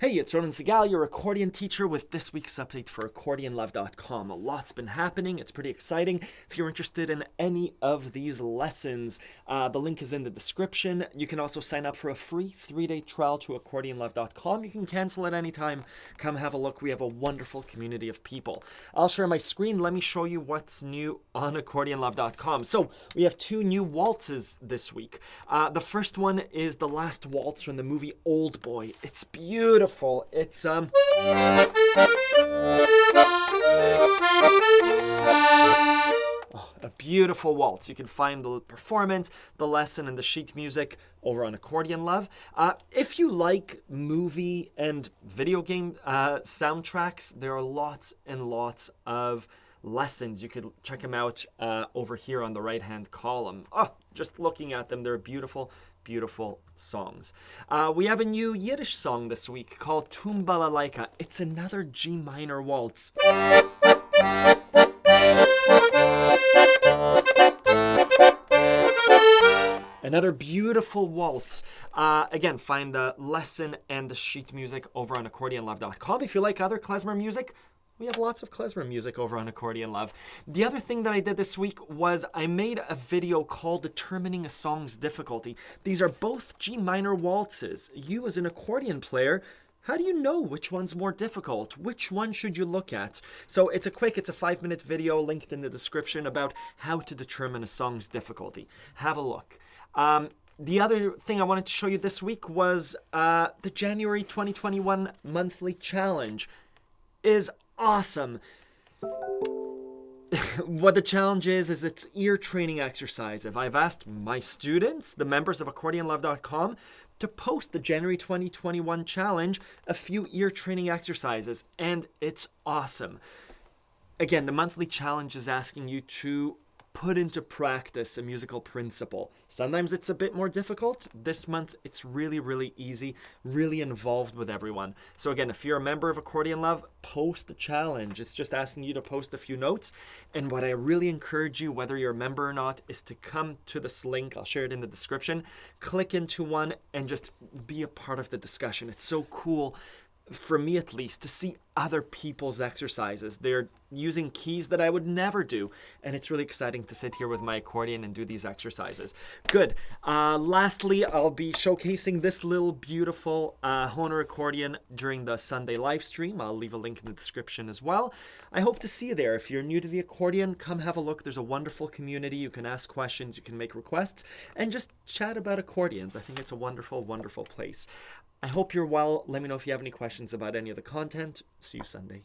Hey, it's Ronan Segal, your accordion teacher, with this week's update for AccordionLove.com. A lot's been happening. It's pretty exciting. If you're interested in any of these lessons, the link is in the description. You can also sign up for a free 3-day trial to AccordionLove.com. You can cancel at any time. Come have a look. We have a wonderful community of people. I'll share my screen. Let me show you what's new on AccordionLove.com. So we have 2 new waltzes this week. The first one is the Last Waltz from the movie Old Boy. It's beautiful. It's a beautiful waltz. You can find the performance, the lesson, and the sheet music over on Accordion Love. If you like movie and video game soundtracks, there are lots and lots of lessons. You could check them out over here on the right-hand column. Just looking at them, they're beautiful, beautiful songs. We have a new Yiddish song this week called Tumbalalaika. It's another G minor waltz. Another beautiful waltz. Again, find the lesson and the sheet music over on AccordionLove.com. If you like other klezmer music, we have lots of klezmer music over on Accordion Love. The other thing that I did this week was I made a video called Determining a Song's Difficulty. These are both G minor waltzes. You as an accordion player, how do you know which one's more difficult? Which one should you look at? So it's a 5-minute video linked in the description about how to determine a song's difficulty. Have a look. The other thing I wanted to show you this week was the January 2021 monthly challenge is awesome. What the challenge is it's ear training exercise. I've asked my students, the members of AccordionLove.com, to post the January 2021 challenge, a few ear training exercises, and it's awesome. Again, the monthly challenge is asking you to put into practice a musical principle. Sometimes it's a bit more difficult. This month, it's really, really easy, really involved with everyone. So again, if you're a member of Accordion Love, post the challenge. It's just asking you to post a few notes. And what I really encourage you, whether you're a member or not, is to come to this link. I'll share it in the description. Click into one and just be a part of the discussion. It's so cool, for me at least, to see other people's exercises. They're using keys that I would never do, and it's really exciting to sit here with my accordion and do these exercises. Good. Lastly, I'll be showcasing this little beautiful Hohner accordion during the Sunday live stream. I'll leave a link in the description as well. I hope to see you there. If you're new to the accordion, come have a look. There's a wonderful community. You can ask questions, you can make requests, and just chat about accordions. I think it's a wonderful, wonderful place. I hope you're well. Let me know if you have any questions about any of the content. See you Sunday.